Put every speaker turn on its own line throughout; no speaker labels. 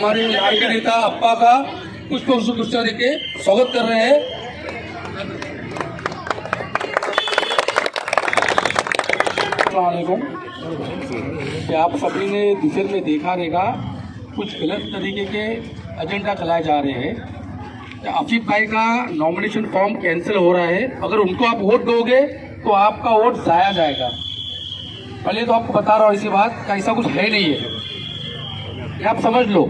हमारे लाडके नेता अप्पा का पुष्प देके स्वागत कर रहे हैं। अस्सलामुअलैकुम। आप सभी ने दूसरे में देखा रहेगा कुछ गलत तरीके के एजेंडा चलाए जा रहे हैं। आफिफ भाई का नॉमिनेशन फॉर्म कैंसिल हो रहा है। अगर उनको आप वोट दोगे तो आपका वोट जाया जाएगा। पहले तो आपको बता रहा हूँ इसी बात का, ऐसा कुछ है नहीं है, ये आप समझ लो।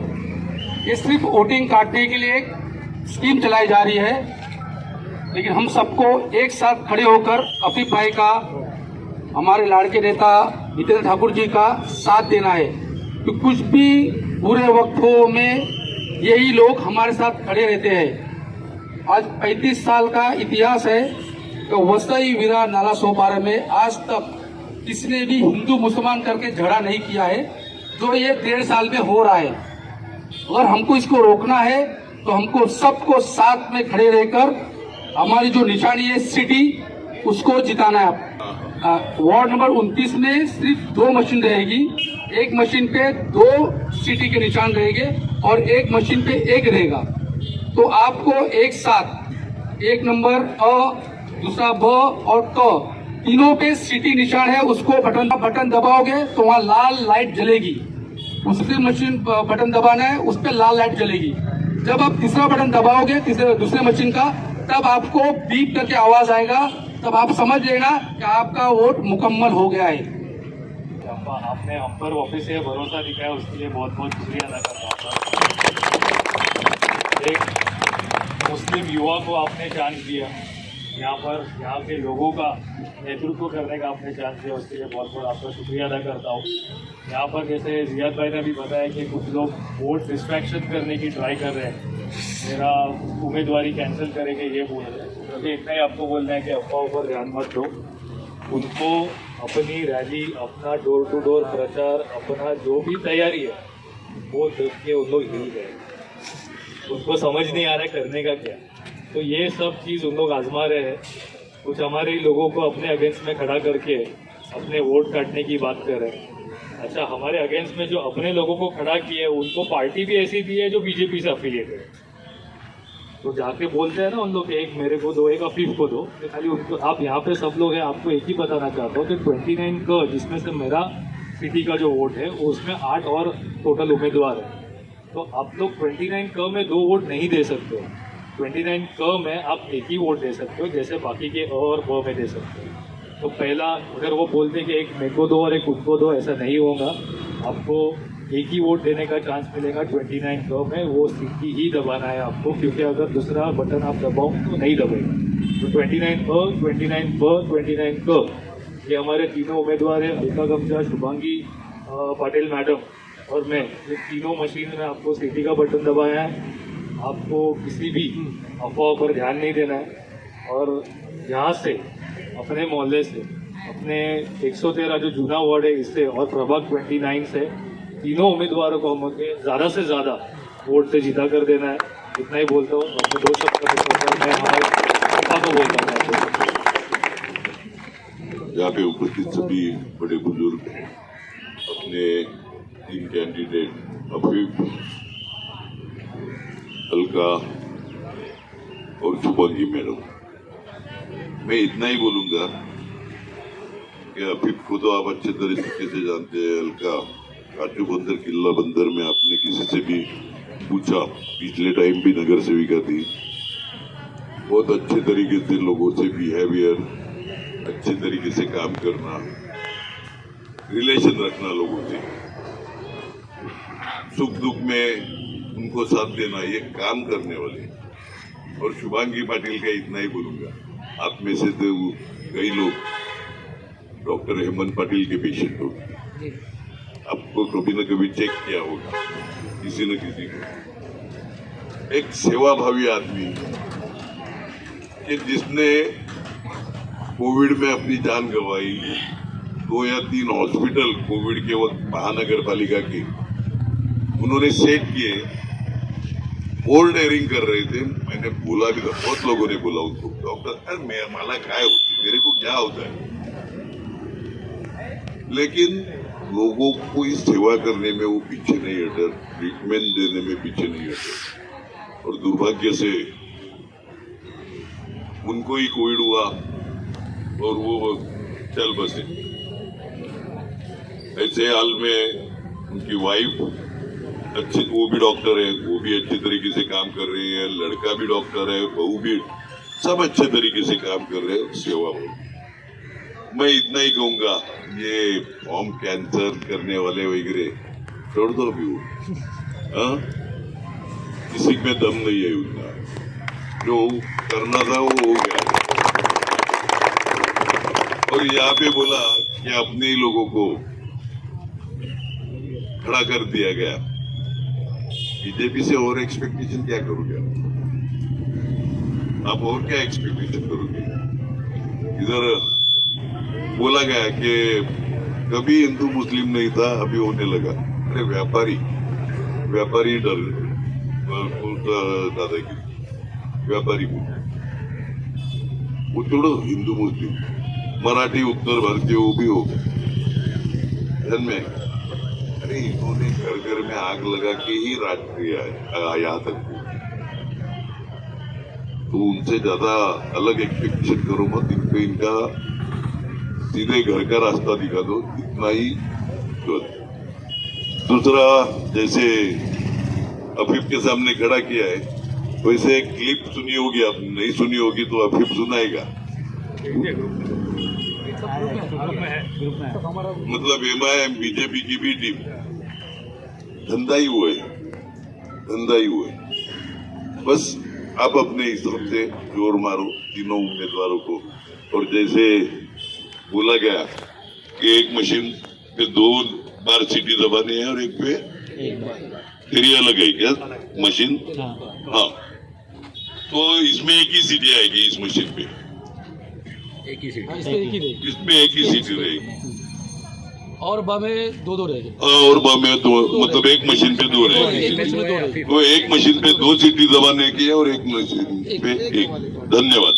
ये सिर्फ वोटिंग काटने के लिए एक स्कीम चलाई जा रही है, लेकिन हम सबको एक साथ खड़े होकर आफिफ भाई का, हमारे लाड़के नेता जितेंद्र ठाकुर जी का साथ देना है। तो कुछ भी बुरे वक्तों में यही लोग हमारे साथ खड़े रहते हैं। आज 35 साल का इतिहास है तो वसई वीरा नाला सोपारा में आज तक किसी ने भी हिंदू मुसलमान करके झगड़ा नहीं किया है, जो ये 1.5 साल में हो रहा है। अगर हमको इसको रोकना है तो हमको सबको साथ में खड़े रहकर हमारी जो निशानी है सिटी, उसको जिताना है। वार्ड नंबर 29 में सिर्फ 2 मशीन रहेगी। एक मशीन पे 2 सिटी के निशान रहेंगे और एक मशीन पे 1 रहेगा। तो आपको एक साथ 1 नंबर अ, दूसरा ब और क, तीनों पे सिटी निशान है, उसको बटन दबाओगे तो वहाँ लाल लाइट जलेगी। दूसरी मशीन बटन दबाना है, उस पर लाल लाइट जलेगी। जब आप तीसरा बटन दबाओगे दूसरे मशीन का, तब आपको बीप करके आवाज आएगा, तब आप समझ लेना कि आपका वोट मुकम्मल हो गया है।
आपने हम पर वापस से भरोसा दिखाया, उसके लिए बहुत बहुत शुक्रिया अदा करता हूँ। एक मुस्लिम युवा को आपने चांस दिया, यहाँ के लोगों का नेतृत्व करने का आपने चांस दिया, उसके लिए बहुत बहुत आपका शुक्रिया अदा करता हूँ। यहाँ पर जैसे जियाद भाई ने भी बताया कि कुछ लोग वोट डिस्ट्रैक्शन करने की ट्राई कर रहे हैं, मेरा उम्मीदवारी कैंसिल करेंगे ये बोल रहे हैं। क्योंकि इतना ही आपको बोलना है कि अफवाहों पर ध्यान मत दो। उनको अपनी रैली, अपना डोर टू डोर प्रचार, अपना जो भी तैयारी है वो देख के उन लोग हिल गए। उनको समझ नहीं आ रहा है करने का क्या। तो ये सब चीज़ उन लोग आजमा रहे हैं। कुछ हमारे लोगों को अपने अगेंस्ट में खड़ा करके अपने वोट काटने की बात कर रहे हैं। अच्छा, हमारे अगेंस्ट में जो अपने लोगों को खड़ा किए उनको पार्टी भी ऐसी दी है जो बीजेपी से अफिलिएटेड है। तो जाके बोलते हैं ना उन लोग, एक मेरे को दो, एक आफिफ को दो। तो खाली उनको, आप यहाँ पे सब लोग हैं, आपको एक ही बताना चाहता हूँ कि 29 का, जिसमें से मेरा सिटी का जो वोट है उसमें 8 और टोटल उम्मीदवार है। तो आप लोग 29 क में 2 वोट नहीं दे सकते हो। 29 क में आप एक ही वोट दे सकते हो, जैसे बाकी के अ और ब में दे सकते हो। तो पहला, अगर वो बोलते कि एक मेरे को दो और एक उनको दो, ऐसा नहीं होगा। आपको एक ही वोट देने का चांस मिलेगा 29 क में, वो सिटी ही दबाना है आपको, क्योंकि अगर दूसरा बटन आप दबाओ तो नहीं दबेगा। तो 29 अ, 29 ब, 29 क, ये हमारे तीनों उम्मीदवार हैं, अलका गमजा, शुभांगी पाटिल मैडम और मैं। ये तीनों मशीन में आपको सिटी का बटन दबाया है। आपको किसी भी अफवाह पर ध्यान नहीं देना है। और यहाँ से, अपने मोहल्ले से, अपने 113 जो जूना वार्ड है इससे और प्रभाग 29 से, तीनों उम्मीदवारों को हम ज़्यादा से ज़्यादा वोट से जीता कर देना है। इतना ही बोलता हूँ। अपने 2 शब्द मैं हमारे पापा को बोलता हूँ।
यहाँ पे उपस्थित सभी बड़े बुजुर्ग, अपने 3 कैंडिडेट आफिफ, अलका और शुभांगी मैडम, मैं इतना ही बोलूंगा कि आफिफ को तो आप अच्छे तरीके से जानते हैं। अलका, काटू बंदर, किला बंदर में आपने किसी से भी पूछा, पिछले टाइम भी नगर सेविका थी, बहुत अच्छे तरीके से लोगों से बिहेवियर, अच्छे तरीके से काम करना, रिलेशन रखना लोगों से, सुख दुख में उनको साथ देना, ये काम करने वाले। और शुभांगी पाटिल का इतना ही बोलूंगा, आप में से तो कई लोग डॉक्टर हेमंत पाटिल के पेशेंट हो, आपको कभी न कभी चेक किया होगा किसी न किसी को। एक सेवाभावी आदमी कि जिसने कोविड में अपनी जान गंवाई, 2 या 3 हॉस्पिटल कोविड के वक्त महानगर पालिका के उन्होंने सेट किए, ओल्ड एयरिंग कर रहे थे। मैंने बोला भी था, बहुत लोगों ने बोला उनको, डॉक्टर मला काय होती, मेरे को क्या होता है, लेकिन लोगों को इस सेवा करने में वो पीछे नहीं हटे, ट्रीटमेंट देने में पीछे नहीं हटे। और दुर्भाग्य से उनको ही कोविड हुआ और वो चल बसे। ऐसे हाल में उनकी वाइफ अच्छी, वो भी डॉक्टर है, वो भी अच्छे तरीके से काम कर रही है, लड़का भी डॉक्टर है, बहू भी, सब अच्छे तरीके से काम कर रहे हैं सेवा में। मैं इतना ही कहूंगा, ये फॉर्म कैंसर करने वाले वगैरह छोड़ दो अभी वो, हाँ? किसी में दम नहीं है उनका, जो करना था वो हो गया। और यहाँ पे बोला कि अपने ही लोगों को खड़ा कर दिया गया। बीजेपी से और एक्सपेक्टेशन क्या करोगे आप? और क्या एक्सपेक्टेशन करोगे? इधर बोला गया कि कभी हिंदू मुस्लिम नहीं था, अभी होने लगा। अरे व्यापारी डर दादागिरी, व्यापारी वो छोड़ो, हिंदू मुस्लिम, मराठी उत्तर भारतीय वो भी हो धन में। अरे इन्होंने घर घर में आग लगा के ही राज किया है यहाँ तक, तो उनसे ज्यादा अलग एक्सपेक्टेशन करो मत। इनको इनका सीधे घर का रास्ता दिखा दो, इतना ही। दूसरा, जैसे अफीफ के सामने खड़ा किया है, वैसे एक क्लिप सुनी होगी, आपने नहीं सुनी होगी तो अफीफ सुनाएगा। मतलब एमआईएम बीजेपी की भी टीम, धंधा ही हुआ है। बस आप अपने हिसाब से जोर मारो तीनों उम्मीदवारों को। और जैसे बोला गया कि एक मशीन पे 2 बार सीटी दबानी है और एक पे तेरी अलग है क्या मशीन? हाँ, तो इसमें एक ही सीटी आएगी इस मशीन पे, इसमें एक ही सीटी रहेगी
और बा में 2 रहेगी।
और बा में 2, मतलब एक मशीन पे 2 रहेगी। तो एक मशीन पे 2 सीटी दबाने की है और एक मशीन पे 1। धन्यवाद।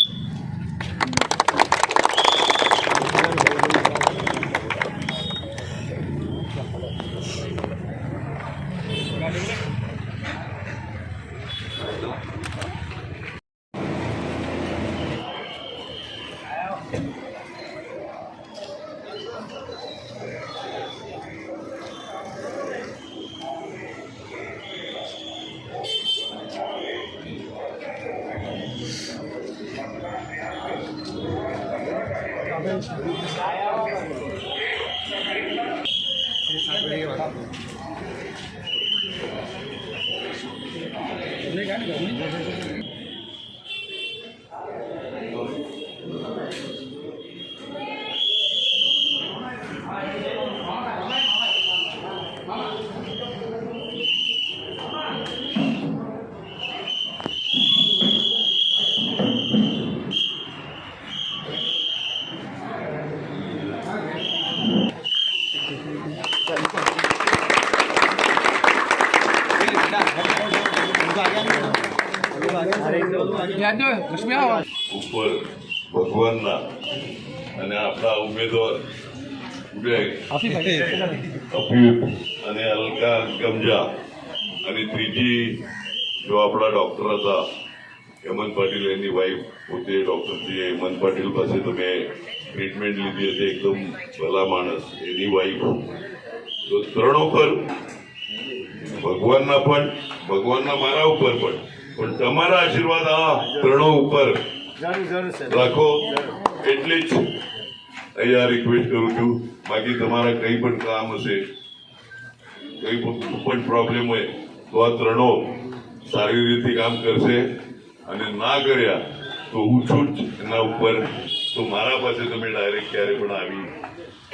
ઉપર ભગવાનના અને આપણા ઉમેદવાર અફીફ અને અલકા ગમજા અને ત્રીજી જો આપણા ડોક્ટર હતા હેમંત પાટીલ, એની વાઇફ પોતે ડોક્ટર છે હેમંત પાટીલ પાસે તમે ટ્રીટમેન્ટ લીધી હતી, એકદમ ભલા માણસ, એની વાઇફ, તો ત્રણો પર ભગવાનના મારા ઉપર પણ તમારા આશીર્વાદ આ ત્રણો ઉપર રાખો એટલી જ અહીંયા રિક્વેસ્ટ કરું છું. બાકી તમારા કંઈ પણ કામ હશે, કંઈ પણ પ્રોબ્લેમ હોય તો આ ત્રણો સારી રીતે કામ કરશે, અને ના કર્યા તો હું છું જ એના ઉપર. તો મારા પાસે તમે ડાયરેક્ટ ક્યારે પણ આવી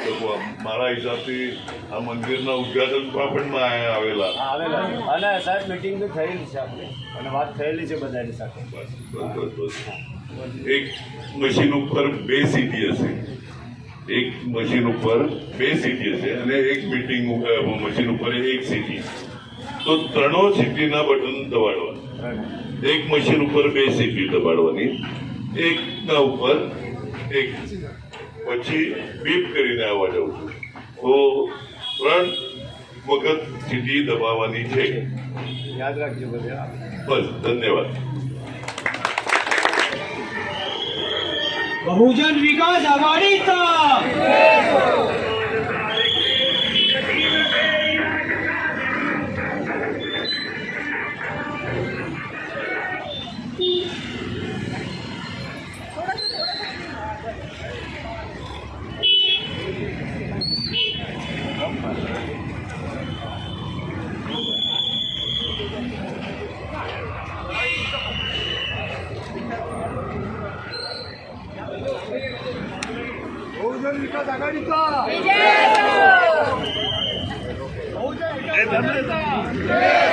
શકો. મારા હિસાબથી આ મંદિરના ઉદઘાટનમાં પણ આવેલા
અને સાહેબ મીટિંગ બી થયેલી છે આપણે અને વાત થયેલી છે બધાની સાથે.
બસ એક મશીન ઉપર 2 સીટી હશે, એક મશીન ઉપર 2 સીટી હશે અને એક મીટિંગ મશીન ઉપર 1 સીટી. તો ત્રણો સીટીના બટન દબાડવાના, એક મશીન ઉપર 2 સીટી દબાડવાની, એકના ઉપર 1, પછી બીપ કરીને આવવા જવું છું. તો પણ વખત સ્થિતિ દબાવવાની છે.
યાદ રાખજો બધા.
બસ, ધન્યવાદ.
बहुजन विकास आघाडीचा बहुजन विकास आघाडीचा बहुजन विकास आघाडीचा